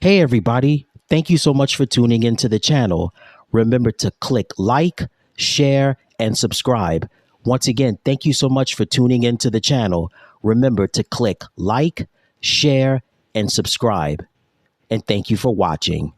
Hey, everybody. Thank you so much for tuning into the channel. Remember to click like, share, and subscribe. Once again, thank you so much for tuning into the channel. Remember to click like, share, and subscribe. And thank you for watching.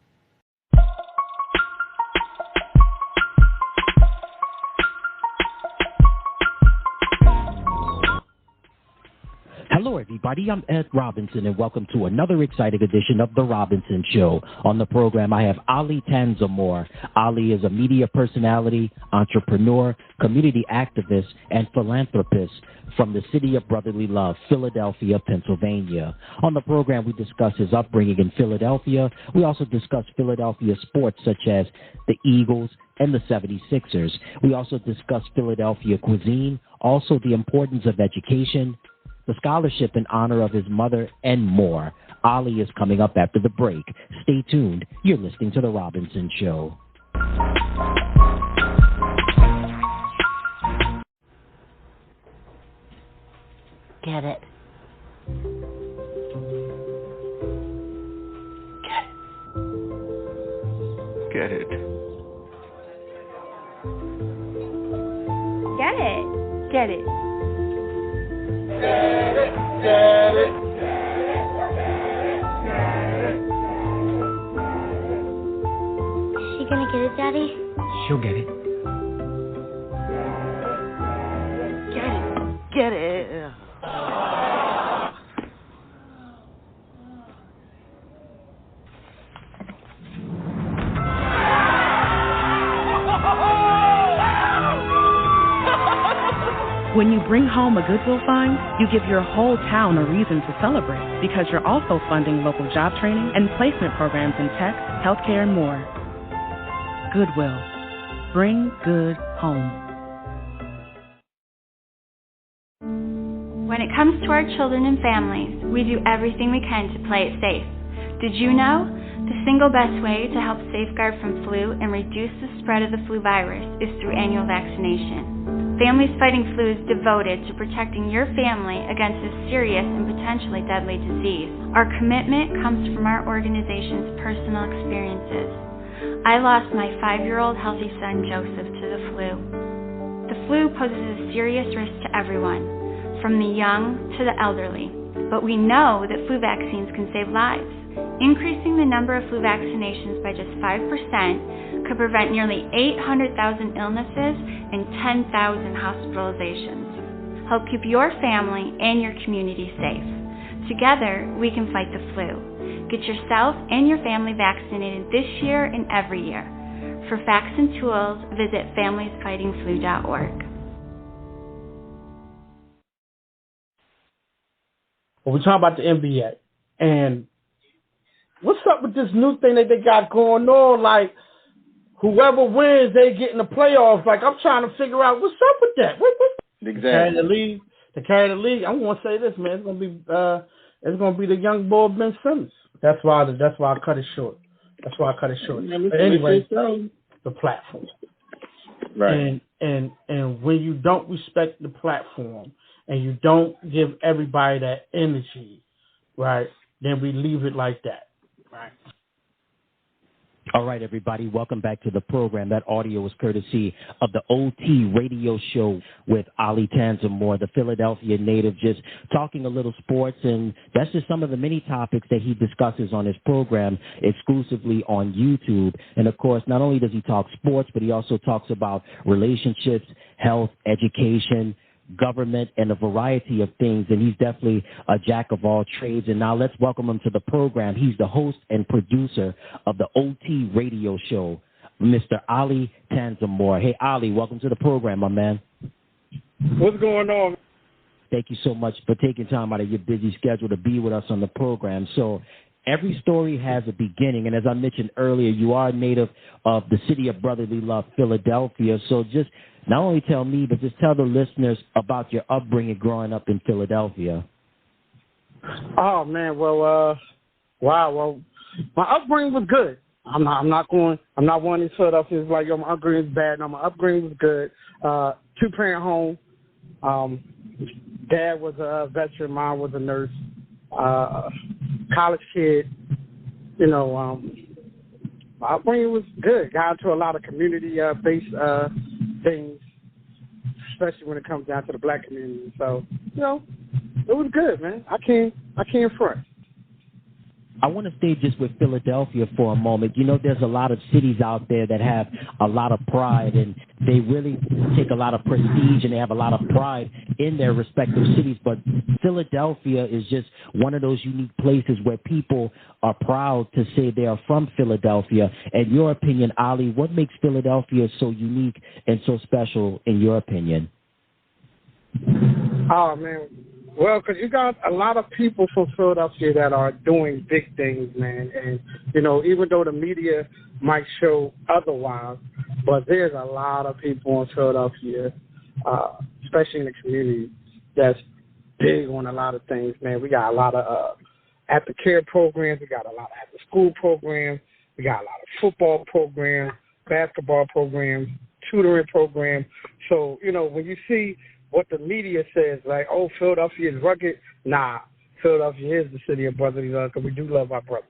Hello, everybody. I'm Ed Robinson, and welcome to another exciting edition of The Robinson Show. On the program, I have Ollie Tansimore. Ollie is a media personality, entrepreneur, community activist, and philanthropist from the city of brotherly love, Philadelphia, Pennsylvania. On the program, we discuss his upbringing in Philadelphia. We also discuss Philadelphia sports such as the Eagles and the 76ers. We also discuss Philadelphia cuisine, also the importance of education, the scholarship in honor of his mother, and more. Ollie is coming up after the break. Stay tuned. You're listening to The Robinson Show. Get it. Get it. Get it. Get it. Get it. Get it. Is she gonna get it, Daddy? She'll get it. Get it. When you bring home a Goodwill find, you give your whole town a reason to celebrate because you're also funding local job training and placement programs in tech, healthcare, and more. Goodwill. Bring good home. When it comes to our children and families, we do everything we can to play it safe. Did you know? The single best way to help safeguard from flu and reduce the spread of the flu virus is through annual vaccination. Families Fighting Flu is devoted to protecting your family against this serious and potentially deadly disease. Our commitment comes from our organization's personal experiences. I lost my 5-year-old healthy son, Joseph, to the flu. The flu poses a serious risk to everyone, from the young to the elderly. But we know that flu vaccines can save lives. Increasing the number of flu vaccinations by just 5% could prevent nearly 800,000 illnesses and 10,000 hospitalizations. Help keep your family and your community safe. Together, we can fight the flu. Get yourself and your family vaccinated this year and every year. For facts and tools, visit familiesfightingflu.org. Well, we're talking about the NBA. And what's up with this new thing that they got going on? Like, whoever wins, they get in the playoffs. Like, I'm trying to figure out what's up with that. Exactly. To carry the league. I'm gonna say this, man. It's gonna be the young boy Ben Simmons. That's why I cut it short. But anyway, the platform. Right. And when you don't respect the platform and you don't give everybody that energy, right, then we leave it like that, right? All right, everybody, welcome back to the program. That audio was courtesy of the OT radio show with Ollie Tansimore, the Philadelphia native, just talking a little sports. And that's just some of the many topics that he discusses on his program exclusively on YouTube. And, of course, not only does he talk sports, but he also talks about relationships, health, education, government, and a variety of things, and he's definitely a jack of all trades. And now let's welcome him to the program. He's the host and producer of the OT radio show, Mr. Ollie Tansimore. Hey, Ollie, welcome to the program, my man. What's going on? Thank you so much for taking time out of your busy schedule to be with us on the program. So every story has a beginning, and as I mentioned earlier, you are a native of the city of brotherly love, Philadelphia. So just not only tell me, but just tell the listeners about your upbringing growing up in Philadelphia. Oh man, wow. Well, my upbringing was good. I'm not one of these Philadelphians like, yo, my upbringing is bad. No, my upbringing was good. 2-parent home. Dad was a veteran. Mom was a nurse. College kid. my upbringing was good. Got into a lot of community-based things, especially when it comes down to the black community. So, it was good, man. I can't front. I want to stay just with Philadelphia for a moment. There's a lot of cities out there that have a lot of pride, and they really take a lot of prestige, and they have a lot of pride in their respective cities. But Philadelphia is just one of those unique places where people are proud to say they are from Philadelphia. In your opinion, Ollie, what makes Philadelphia so unique and so special in your opinion? Oh, man. Well, because you got a lot of people from Philadelphia that are doing big things, man. And, even though the media might show otherwise, but there's a lot of people in Philadelphia, especially in the community, that's big on a lot of things, man. We got a lot of after-care programs. We got a lot of after-school programs. We got a lot of football programs, basketball programs, tutoring programs. So, when you see what the media says, like, oh, Philadelphia is rugged. Nah, Philadelphia is the city of brotherly love because we do love our brothers.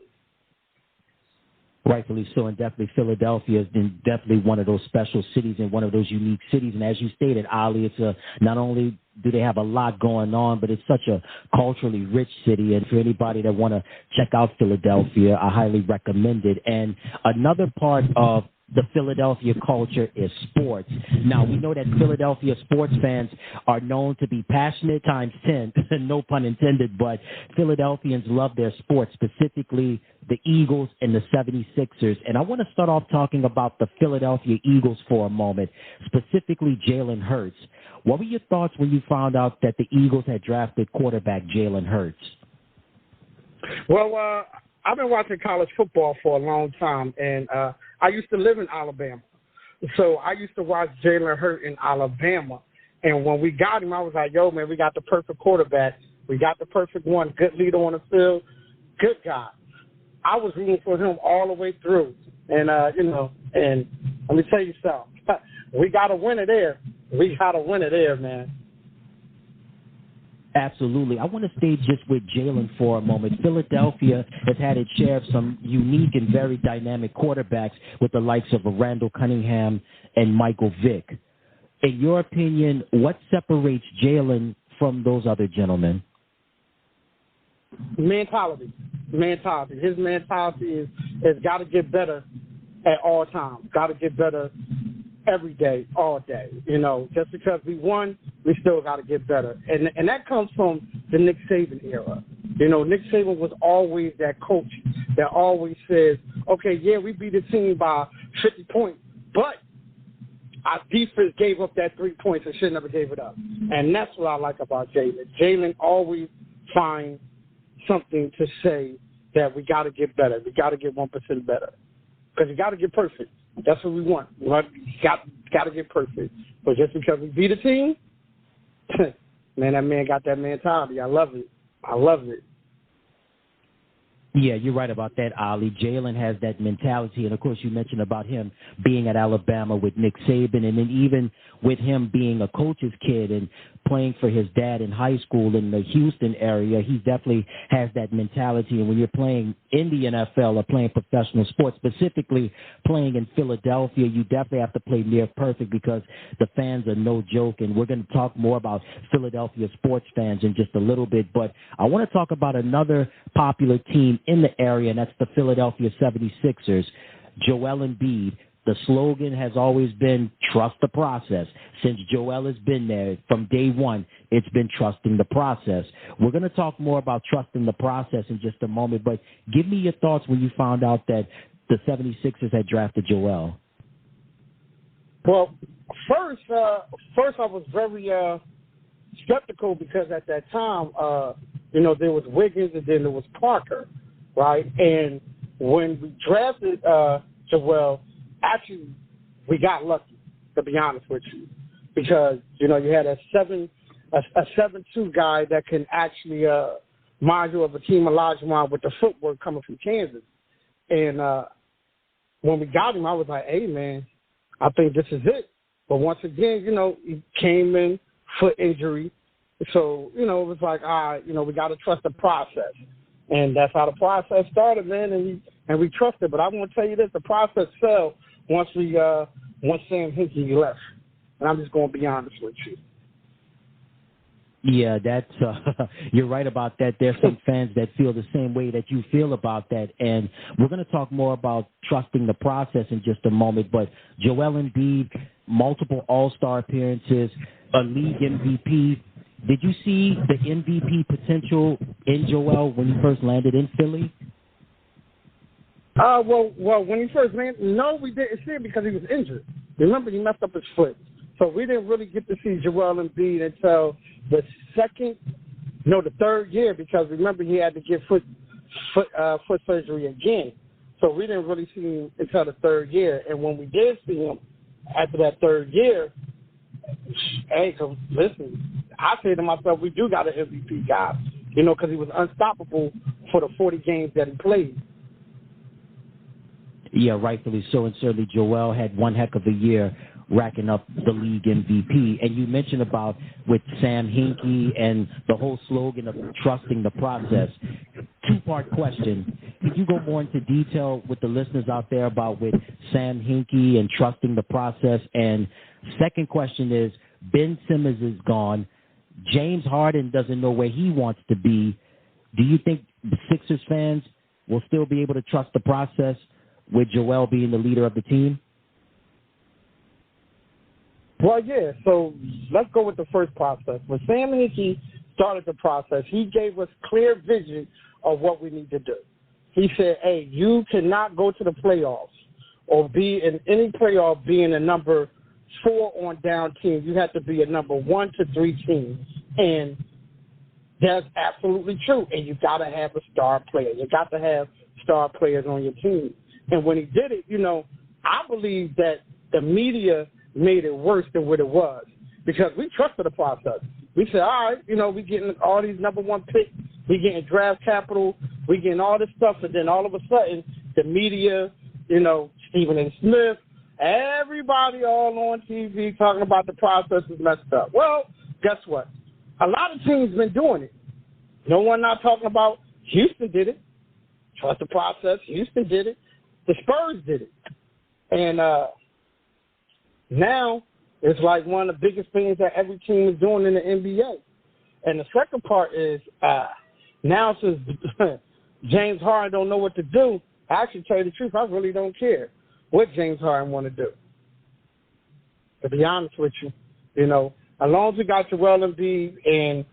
Rightfully so, and definitely Philadelphia is definitely one of those special cities and one of those unique cities. And as you stated, Ollie, it's not only do they have a lot going on, but it's such a culturally rich city. And for anybody that want to check out Philadelphia, I highly recommend it. And another part of the Philadelphia culture is sports. Now, we know that Philadelphia sports fans are known to be passionate times 10, no pun intended, but Philadelphians love their sports, specifically the Eagles and the 76ers. And I want to start off talking about the Philadelphia Eagles for a moment, specifically Jalen Hurts. What were your thoughts when you found out that the Eagles had drafted quarterback Jalen Hurts? Well, I've been watching college football for a long time, and I used to live in Alabama. So I used to watch Jalen Hurts in Alabama. And when we got him, I was like, yo, man, we got the perfect quarterback. We got the perfect one, good leader on the field, good guy. I was rooting for him all the way through. And, and let me tell you something. We got to win it there. We got to win it there, man. Absolutely. I want to stay just with Jalen for a moment. Philadelphia has had its share of some unique and very dynamic quarterbacks with the likes of Randall Cunningham and Michael Vick. In your opinion, what separates Jalen from those other gentlemen? Mentality. His mentality is got to get better at all times. Got to get better every day, all day. Just because we won, we still got to get better. And that comes from the Nick Saban era. Nick Saban was always that coach that always says, okay, yeah, we beat the team by 50 points, but our defense gave up that 3 points and should never gave it up. And that's what I like about Jalen. Jalen always finds something to say that we got to get better. We got to get 1% better because you got to get perfect. That's what we want. We got to get perfect. But just because we beat a team, man, that man got that mentality. I love it. Yeah, you're right about that, Ollie. Jalen has that mentality. And, of course, you mentioned about him being at Alabama with Nick Saban, and then even with him being a coach's kid and playing for his dad in high school in the Houston area, he definitely has that mentality. And when you're playing in the NFL or playing professional sports, specifically playing in Philadelphia, you definitely have to play near perfect because the fans are no joke. And we're going to talk more about Philadelphia sports fans in just a little bit. But I want to talk about another popular team in the area, and that's the Philadelphia 76ers. Joel Embiid. The slogan has always been trust the process. Since Joel has been there from day one, it's been trusting the process. We're going to talk more about trusting the process in just a moment, but give me your thoughts when you found out that the 76ers had drafted Joel. Well, first I was very skeptical because at that time, there was Wiggins and then there was Parker, right? And when we drafted Joel, actually, we got lucky, to be honest with you, because, you had a 7'2" guy that can actually mind you of Akeem Olajuwon with the footwork coming from Kansas. And when we got him, I was like, hey, man, I think this is it. But once again, he came in foot injury. So, it was like, all right, we got to trust the process. And that's how the process started, man. And and we trusted. But I want to tell you this: the process fell once Sam Hinkie left, and I'm just going to be honest with you. Yeah, that's you're right about that. There's some fans that feel the same way that you feel about that, and we're going to talk more about trusting the process in just a moment. But Joel Embiid, multiple All-Star appearances, a league MVP. Did you see the MVP potential in Joel when he first landed in Philly? Well, when he first landed, no, we didn't see it because he was injured. Remember, he messed up his foot. So we didn't really get to see Joel Embiid until the third year, because remember he had to get foot surgery again. So we didn't really see him until the third year. And when we did see him after that third year, hey, listen, I said to myself, we do got an MVP guy, because he was unstoppable for the 40 games that he played. Yeah, rightfully so. And certainly Joel had one heck of a year, racking up the league MVP. And you mentioned about with Sam Hinkie and the whole slogan of trusting the process. Two-part question. Could you go more into detail with the listeners out there about with Sam Hinkie and trusting the process? And second question is, Ben Simmons is gone. James Harden doesn't know where he wants to be. Do you think the Sixers fans will still be able to trust the process with Joel being the leader of the team? Well, yeah, so let's go with the first process. When Sam Hinkie started the process, he gave us clear vision of what we need to do. He said, hey, you cannot go to the playoffs or be in any playoff being a number 4 on down team. You have to be a number 1 to 3 team. And that's absolutely true. And you got to have a star player. You got to have star players on your team. And when he did it, I believe that the media made it worse than what it was, because we trusted the process. We said, all right, we getting all these number 1 picks, we getting draft capital, we getting all this stuff, and then all of a sudden the media, Stephen A. Smith, everybody all on TV talking about the process is messed up. Well, guess what? A lot of teams been doing it. No one not talking about Houston did it. Trust the process. Houston did it. The Spurs did it. And now it's like one of the biggest things that every team is doing in the NBA. And the second part is now since James Harden don't know what to do, I actually tell you the truth, I really don't care what James Harden want to do. To be honest with you, as long as we got Joel Embiid, and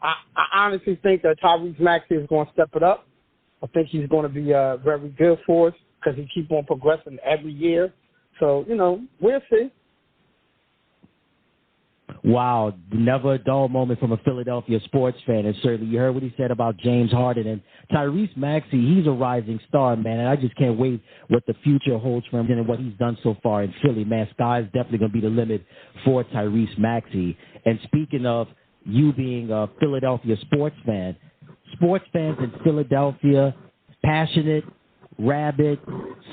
I honestly think that Tyrese Maxey is going to step it up. I think he's going to be very good for us because he keeps on progressing every year. So, we'll see. Wow, never a dull moment from a Philadelphia sports fan. And certainly you heard what he said about James Harden. And Tyrese Maxey, he's a rising star, man. And I just can't wait what the future holds for him and what he's done so far in Philly, man. Sky's definitely going to be the limit for Tyrese Maxey. And speaking of you being a Philadelphia sports fans in Philadelphia, passionate, rabid,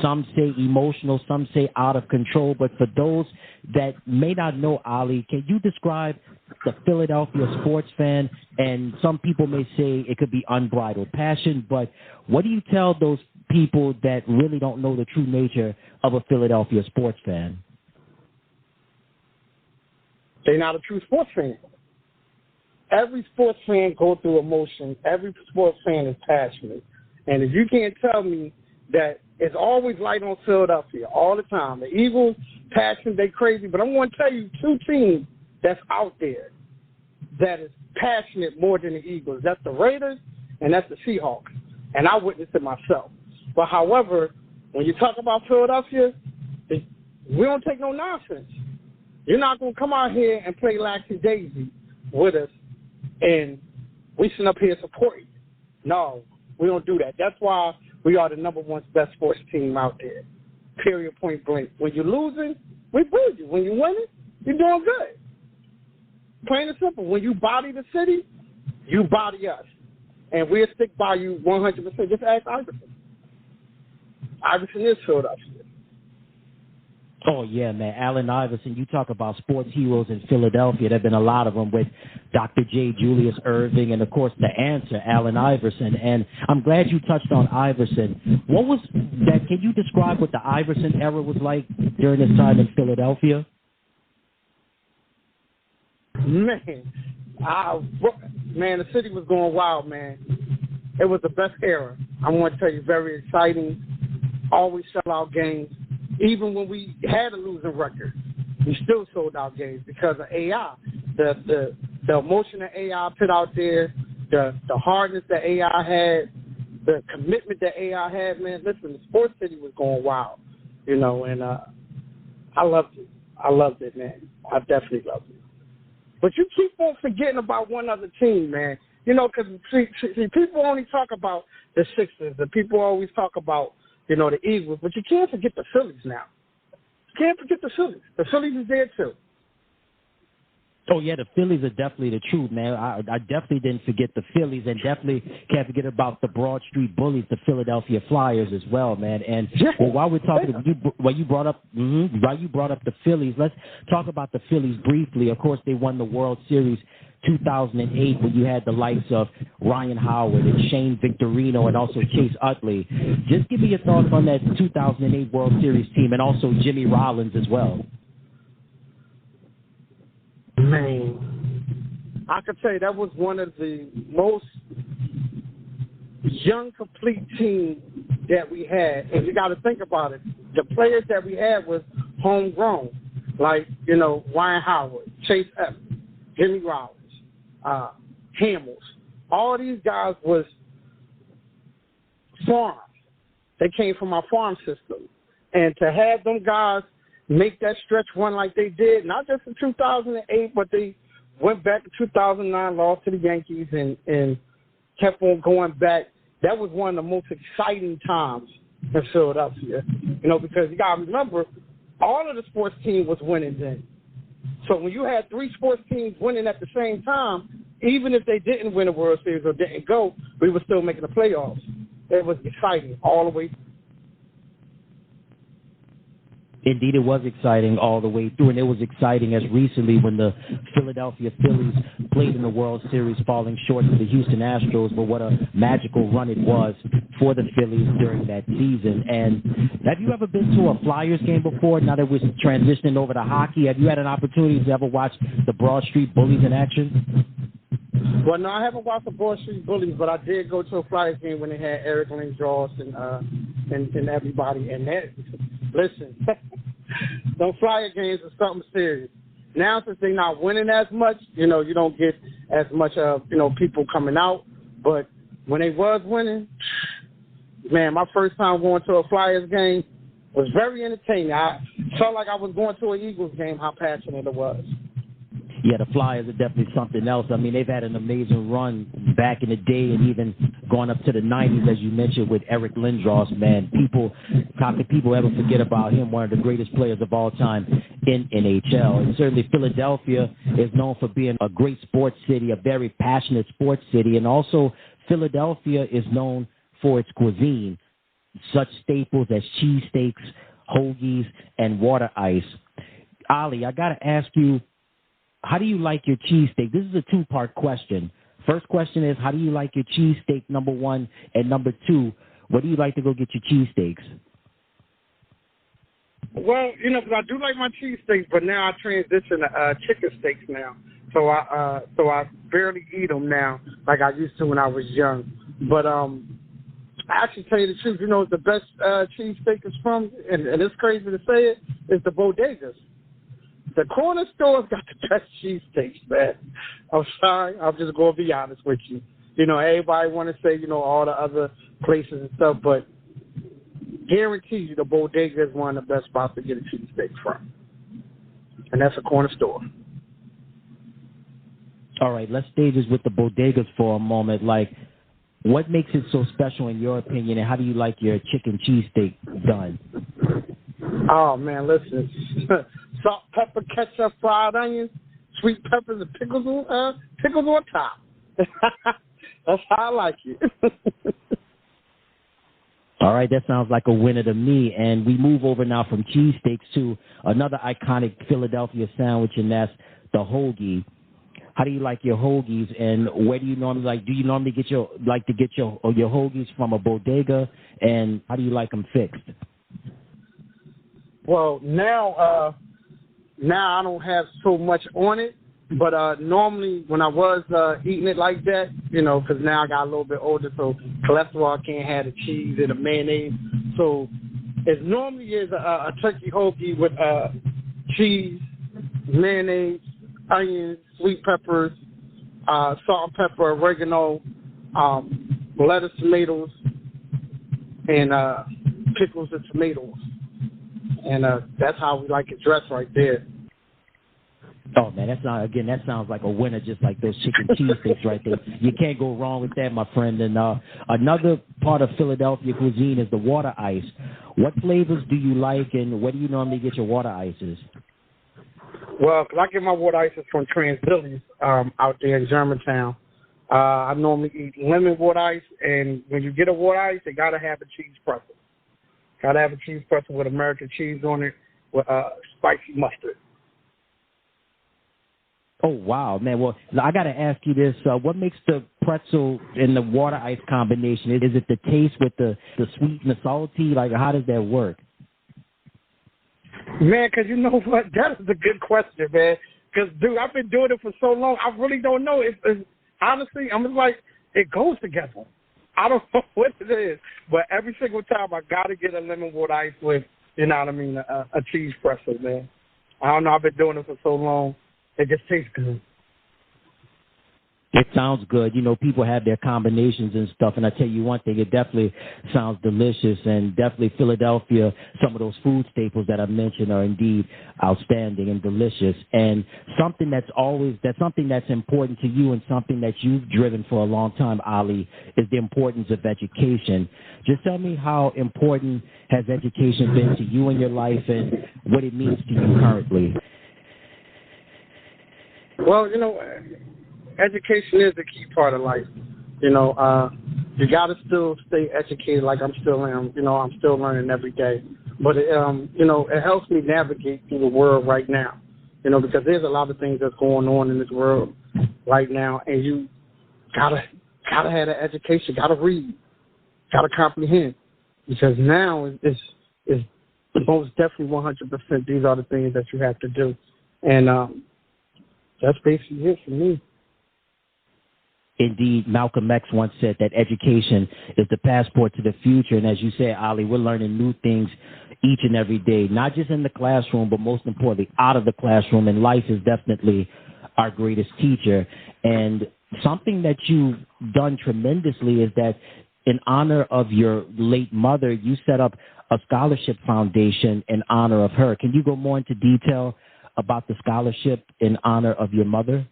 some say emotional, some say out of control. But for those that may not know Ollie, can you describe the Philadelphia sports fan? And some people may say it could be unbridled passion, but what do you tell those people that really don't know the true nature of a Philadelphia sports fan? They're not a true sports fan. Every sports fan goes through emotion. Every sports fan is passionate. And if you can't tell me that it's always light on Philadelphia all the time. The Eagles, passion, they crazy. But I'm going to tell you 2 teams that's out there that is passionate more than the Eagles. That's the Raiders and that's the Seahawks. And I witnessed it myself. But, however, when you talk about Philadelphia, we don't take no nonsense. You're not going to come out here and play laxy-daisy with us and we sit up here supporting you. No, we don't do that. That's why we are the number 1 best sports team out there. Period, point blank. When you're losing, we boo you. When you're winning, you're doing good. Plain and simple. When you body the city, you body us. And we'll stick by you 100%. Just ask Iverson. Iverson is Philadelphia. Oh, yeah, man. Allen Iverson, you talk about sports heroes in Philadelphia. There have been a lot of them with Dr. J. Julius Irving and, of course, the answer, Allen Iverson. And I'm glad you touched on Iverson. What was that? Can you describe what the Iverson era was like during his time in Philadelphia? Man, the city was going wild, man. It was the best era. I want to tell you, very exciting. Always sell out games. Even when we had a losing record, we still sold out games because of AI. The emotion that AI put out there, the hardness that AI had, the commitment that AI had, man. Listen, the sports city was going wild, and I loved it. I loved it, man. I definitely loved it. But you keep on forgetting about one other team, man. Because see, people only talk about the Sixers, and people always talk about, the Eagles, but you can't forget the Phillies now. You can't forget the Phillies. The Phillies is there, too. Oh, yeah, the Phillies are definitely the truth, man. I definitely didn't forget the Phillies, and definitely can't forget about the Broad Street Bullies, the Philadelphia Flyers as well, man. And while we're talking, while you brought up the Phillies, let's talk about the Phillies briefly. Of course, they won the World Series 2008 when you had the likes of Ryan Howard and Shane Victorino and also Chase Utley. Just give me your thoughts on that 2008 World Series team and also Jimmy Rollins as well. Man, I could tell you that was one of the most young, complete teams that we had. And you got to think about it. The players that we had was homegrown, like, Ryan Howard, Chase Utley, Jimmy Rollins, Hamels. All these guys was farm. They came from our farm system. And to have them guys make that stretch run like they did, not just in 2008, but they went back to 2009, lost to the Yankees, and kept on going back. That was one of the most exciting times in Philadelphia, because you got to remember, all of the sports team was winning then. So when you had three sports teams winning at the same time, even if they didn't win a World Series or didn't go, we were still making the playoffs. It was exciting all the way through. Indeed, it was exciting all the way through, and it was exciting as recently when the Philadelphia Phillies played in the World Series, falling short to the Houston Astros, but what a magical run it was for the Phillies during that season. And have you ever been to a Flyers game before, now that we're transitioning over to hockey? Have you had an opportunity to ever watch the Broad Street Bullies in action? Well, no, I haven't watched the Broad Street Bullies, but I did go to a Flyers game when they had Eric Lindros and everybody. And that, listen, those Flyer games are something serious. Now, since they're not winning as much, you don't get as much of, people coming out. But when they was winning, man, my first time going to a Flyers game was very entertaining. I felt like I was going to an Eagles game, how passionate it was. Yeah, the Flyers are definitely something else. I mean, they've had an amazing run back in the day and even going up to the 90s, as you mentioned, with Eric Lindros, man. How could people ever forget about him, one of the greatest players of all time in NHL? And certainly Philadelphia is known for being a great sports city, a very passionate sports city. And also Philadelphia is known for its cuisine, such staples as cheesesteaks, hoagies, and water ice. Ollie, I got to ask you, how do you like your cheesesteak? This is a two-part question. First question is, how do you like your cheesesteak, number one? And number two, where do you like to go get your cheesesteaks? Well, I do like my cheesesteaks, but now I transition to chicken steaks now. So I barely eat them now like I used to when I was young. But I actually tell you the truth, the best cheesesteak is from, and it's crazy to say it, is the bodegas. The corner stores got the best cheesesteaks, man. I'm sorry. I'm just going to be honest with you. Everybody want to say, all the other places and stuff, but guarantee you the bodega is one of the best spots to get a cheesesteak from. And that's a corner store. All right, let's stay this with the bodegas for a moment. Like, what makes it so special in your opinion, and how do you like your chicken cheesesteak done? Oh, man, listen. Salt, pepper, ketchup, fried onions, sweet peppers, and pickles on top. That's how I like it. All right, that sounds like a winner to me. And we move over now from cheesesteaks to another iconic Philadelphia sandwich, and that's the hoagie. How do you like your hoagies, and where do you normally like? Do you normally get your hoagies from a bodega, and how do you like them fixed? Well, now I don't have so much on it, but normally when I was eating it like that, because now I got a little bit older, so cholesterol, I can't have the cheese and the mayonnaise. So it normally is a turkey hoagie with cheese, mayonnaise, onions, sweet peppers, salt and pepper, oregano, lettuce, tomatoes, and pickles and tomatoes. And that's how we like it dressed right there. Oh, man, that sounds like a winner, just like those chicken cheesesteaks right there. You can't go wrong with that, my friend. And another part of Philadelphia cuisine is the water ice. What flavors do you like, and where do you normally get your water ices? Well, I get my water ices from Transbilly's out there in Germantown. I normally eat lemon water ice, and when you get a water ice, you got to have a cheese pretzel. Got to have a cheese pretzel with American cheese on it with spicy mustard. Oh, wow, man. Well, I got to ask you this. What makes the pretzel and the water ice combination? Is it the taste with the sweet and the salty? Like, how does that work? Man, because you know what? That is a good question, man. Because, dude, I've been doing it for so long, I really don't know. Honestly, I'm just like, it goes together. I don't know what it is. But every single time, I got to get a lemon water ice with, you know what I mean, a cheese pretzel, man. I don't know. I've been doing it for so long. It just tastes good. It sounds good. People have their combinations and stuff, and I tell you one thing, it definitely sounds delicious, and definitely Philadelphia, some of those food staples that I mentioned are indeed outstanding and delicious. And something that's important to you and something that you've driven for a long time, Ollie, is the importance of education. Just tell me how important has education been to you in your life and what it means to you currently. Well, education is a key part of life. You got to still stay educated like I'm still am. I'm still learning every day. But, it helps me navigate through the world right now, because there's a lot of things that's going on in this world right now, and you gotta have that education, gotta read, gotta comprehend, because now it's most definitely 100%. These are the things that you have to do, and that's basically it for me. Indeed, Malcolm X once said that education is the passport to the future. And as you said, Ollie, we're learning new things each and every day, not just in the classroom, but most importantly, out of the classroom. And life is definitely our greatest teacher. And something that you've done tremendously is that in honor of your late mother, you set up a scholarship foundation in honor of her. Can you go more into detail about the scholarship in honor of your mother?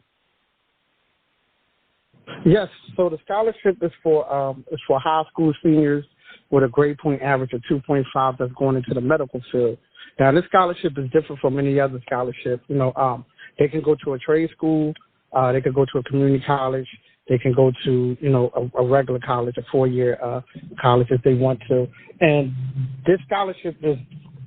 Yes. So the scholarship is for high school seniors with a grade point average of 2.5 that's going into the medical field. Now, this scholarship is different from any other scholarship. They can go to a trade school, they can go to a community college, they can go to a regular college, a 4-year college if they want to. And this scholarship is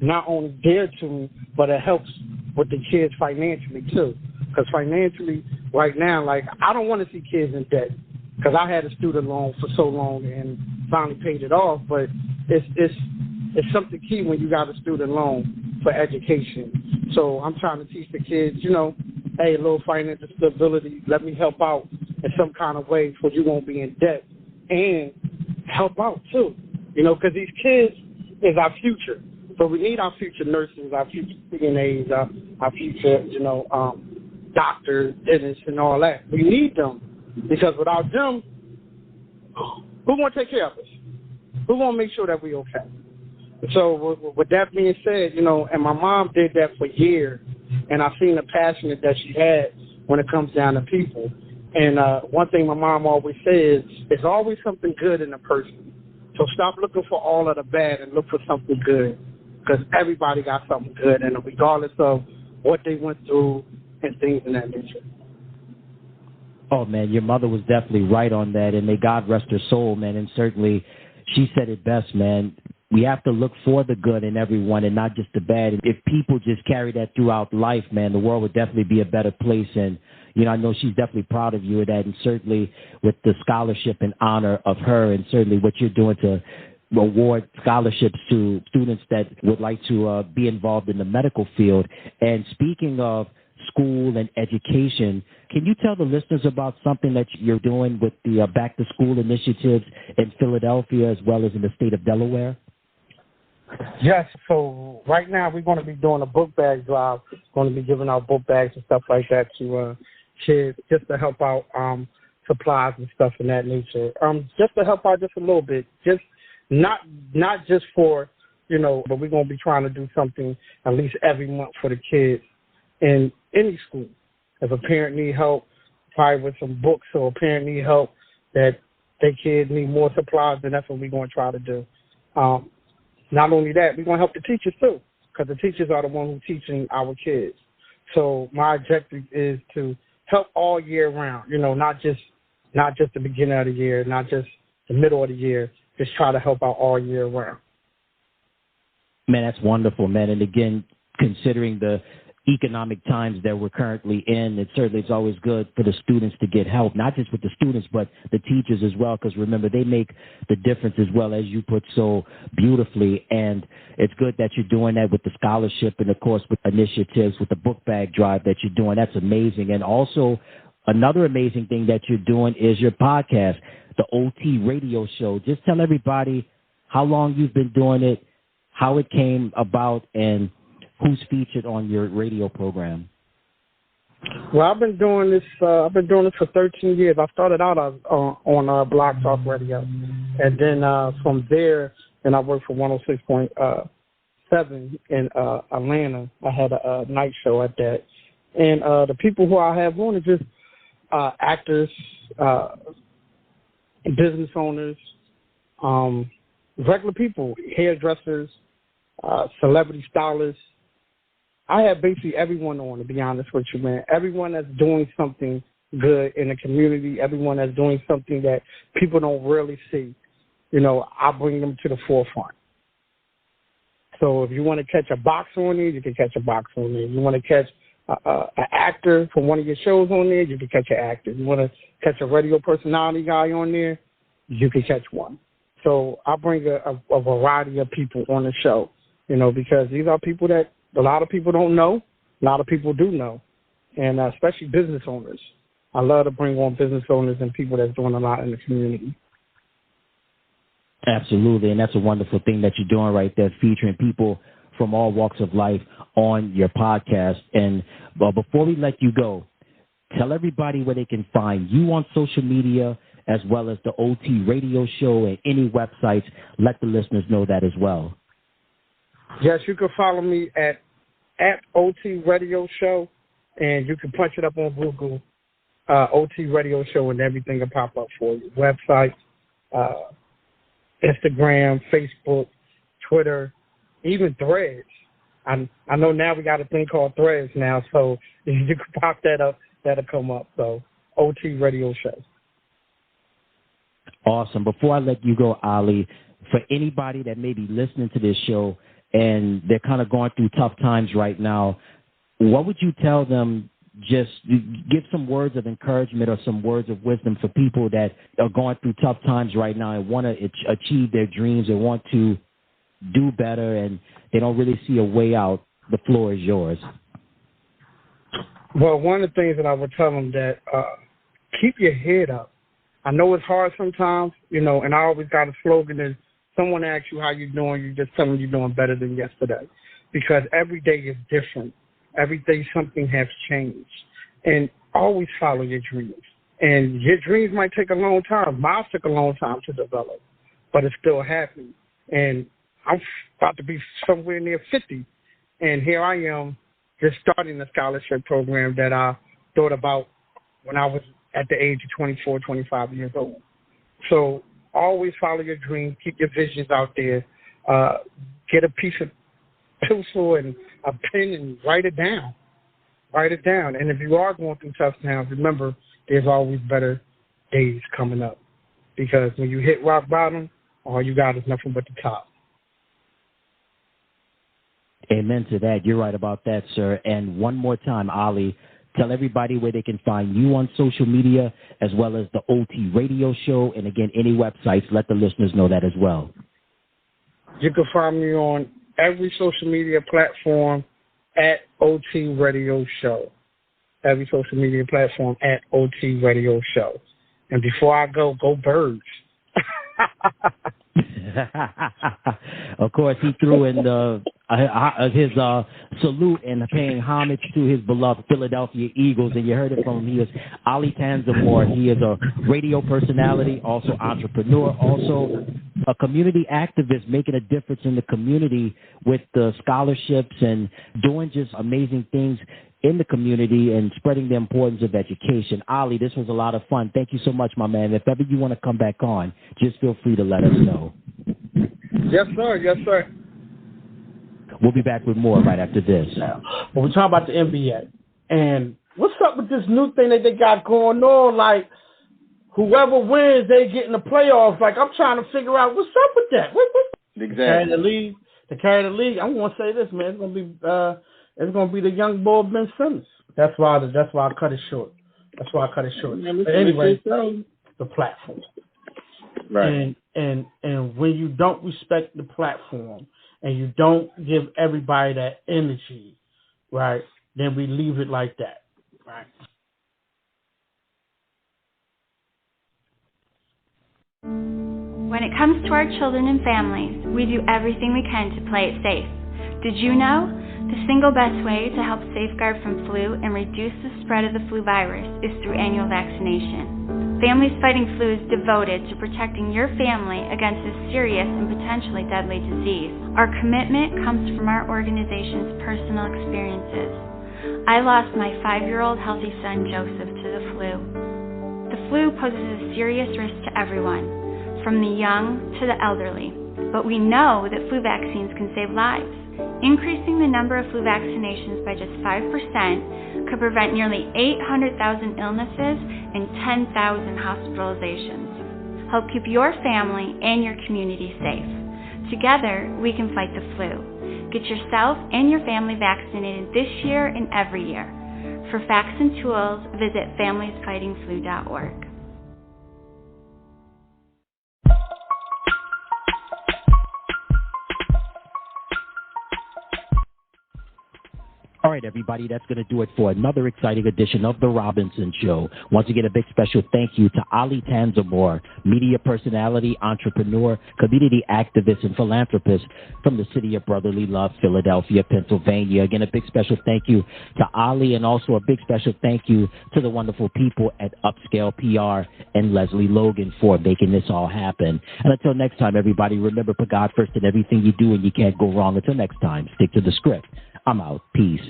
not only dear to me, but it helps with the kids financially too. Because financially, right now, like, I don't want to see kids in debt. Because I had a student loan for so long and finally paid it off. But it's something key when you got a student loan for education. So I'm trying to teach the kids, hey, a little financial stability. Let me help out in some kind of way so you won't be in debt. And help out, too. Because these kids is our future. So we need our future nurses, our future CNAs, our future, doctors, dentists, and all that. We need them because without them, who going to take care of us? Who going to make sure that we're okay? So with that being said, and my mom did that for years, and I've seen the passion that she had when it comes down to people. And one thing my mom always says, there's always something good in a person. So stop looking for all of the bad and look for something good, because everybody got something good in them, regardless of what they went through and things in that nature. Oh, man, your mother was definitely right on that, and may God rest her soul, man. And certainly she said it best, man. We have to look for the good in everyone and not just the bad. And if people just carry that throughout life, man, the world would definitely be a better place. And, you know, I know she's definitely proud of you of that. And certainly with the scholarship in honor of her, and certainly what you're doing to award scholarships to students that would like to be involved in the medical field. And speaking of school and education, can you tell the listeners about something that you're doing with the Back to School initiatives in Philadelphia as well as in the state of Delaware? Yes, so right now we're going to be doing a book bag drive. Going to be giving out book bags and stuff like that to kids just to help out supplies and stuff in that nature. Just to help out just a little bit, just not just for, you know, but we're going to be trying to do something at least every month for the kids in any school. If a parent need help, probably with some books, or a parent need help that their kids need more supplies, then that's what we're going to try to do. Not only that, we're going to help the teachers too, because the teachers are the ones who are teaching our kids. So my objective is to help all year round, you know, not just the beginning of the year, not just the middle of the year, just try to help out all year round. Man, that's wonderful, man. And again, considering the economic times that we're currently in, it certainly is always good for the students to get help, not just with the students, but the teachers as well, because remember, they make the difference as well, as you put so beautifully. And it's good that you're doing that with the scholarship and, of course, with initiatives, with the book bag drive that you're doing. That's amazing. And also, another amazing thing that you're doing is your podcast, the OT radio show. Just tell everybody how long you've been doing it, how it came about, and who's featured on your radio program. Well, I've been doing this for 13 years. I started out on Blog Talk Radio, and then from there, and I worked for 106.7 in Atlanta. I had a night show at that. And the people who I have on are just actors, business owners, regular people, hairdressers, celebrity stylists. I have basically everyone on, to be honest with you, man. Everyone that's doing something good in the community, everyone that's doing something that people don't really see, you know, I bring them to the forefront. So if you want to catch a boxer on there, you can catch a boxer on there. If you want to catch an actor from one of your shows on there, you can catch an actor. If you want to catch a radio personality guy on there, you can catch one. So I bring a variety of people on the show, you know, because these are people that a lot of people don't know, a lot of people do know, and especially business owners. I love to bring on business owners and people that's doing a lot in the community. Absolutely, and that's a wonderful thing that you're doing right there, featuring people from all walks of life on your podcast. And before we let you go, tell everybody where they can find you on social media, as well as the OT radio show and any websites. Let the listeners know that as well. Yes, you can follow me at OT Radio Show, and you can punch it up on Google, OT Radio Show, and everything will pop up for you. Website, Instagram, Facebook, Twitter, even Threads. I know now we got a thing called Threads now, so if you can pop that up, that'll come up. So OT Radio Show. Awesome. Before I let you go, Ollie, for anybody that may be listening to this show and they're kind of going through tough times right now, what would you tell them? Just give some words of encouragement or some words of wisdom for people that are going through tough times right now and want to achieve their dreams or want to do better and they don't really see a way out. The floor is yours. Well, one of the things that I would tell them that keep your head up. I know it's hard sometimes, you know, and I always got a slogan is someone asks you how you're doing, you just tell them you're doing better than yesterday, because every day is different. Every day something has changed, and always follow your dreams. And your dreams might take a long time. Mine took a long time to develop, but it's still happening. And I'm about to be somewhere near 50, and here I am just starting the scholarship program that I thought about when I was at the age of 24, 25 years old. So always follow your dreams, keep your visions out there, get a piece of pencil and a pen and write it down. Write it down. And if you are going through tough times, remember there's always better days coming up. Because when you hit rock bottom, all you got is nothing but the top. Amen to that. You're right about that, sir. And one more time, Ollie, tell everybody where they can find you on social media as well as the OT radio show. And again, any websites, let the listeners know that as well. You can find me on every social media platform at OT Radio Show. Every social media platform at OT Radio Show. And before I go Birds. Of course, he threw in his salute and paying homage to his beloved Philadelphia Eagles, and you heard it from him. He is Ollie Tansimore. He is a radio personality, also entrepreneur, also a community activist, making a difference in the community with the scholarships and doing just amazing things in the community and spreading the importance of education. Ollie, this was a lot of fun. Thank you so much, my man. If ever you want to come back on, just feel free to let us know. Yes, sir. Yes, sir. We'll be back with more right after this. Well, we're talking about the NBA. And what's up with this new thing that they got going on? Like, whoever wins, they get in the playoffs. Like, I'm trying to figure out what's up with that. Exactly. To carry the league. I'm going to say this, man. It's gonna be the young boy Ben Simmons. That's why I cut it short. But anyway, the platform. Right. And when you don't respect the platform and you don't give everybody that energy, right, then we leave it like that. Right. When it comes to our children and families, we do everything we can to play it safe. Did you know? The single best way to help safeguard from flu and reduce the spread of the flu virus is through annual vaccination. Families Fighting Flu is devoted to protecting your family against this serious and potentially deadly disease. Our commitment comes from our organization's personal experiences. I lost my 5-year-old healthy son Joseph to the flu. The flu poses a serious risk to everyone, from the young to the elderly, but we know that flu vaccines can save lives. Increasing the number of flu vaccinations by just 5% could prevent nearly 800,000 illnesses and 10,000 hospitalizations. Help keep your family and your community safe. Together, we can fight the flu. Get yourself and your family vaccinated this year and every year. For facts and tools, visit familiesfightingflu.org. All right, everybody, that's going to do it for another exciting edition of The Robinson Show. Once again, a big special thank you to Ollie Tansimore, media personality, entrepreneur, community activist, and philanthropist from the city of brotherly love, Philadelphia, Pennsylvania. Again, a big special thank you to Ollie, and also a big special thank you to the wonderful people at Upscale PR and Leslie Logan for making this all happen. And until next time, everybody, remember, put God first in everything you do, and you can't go wrong. Until next time, stick to the script. I'm out. Peace.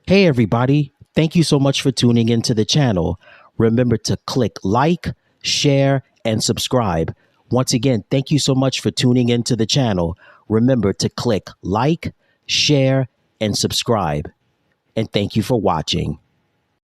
Hey, everybody. Thank you so much for tuning into the channel. Remember to click like, share, and subscribe. Once again, thank you so much for tuning into the channel. Remember to click like, share, and subscribe. And thank you for watching.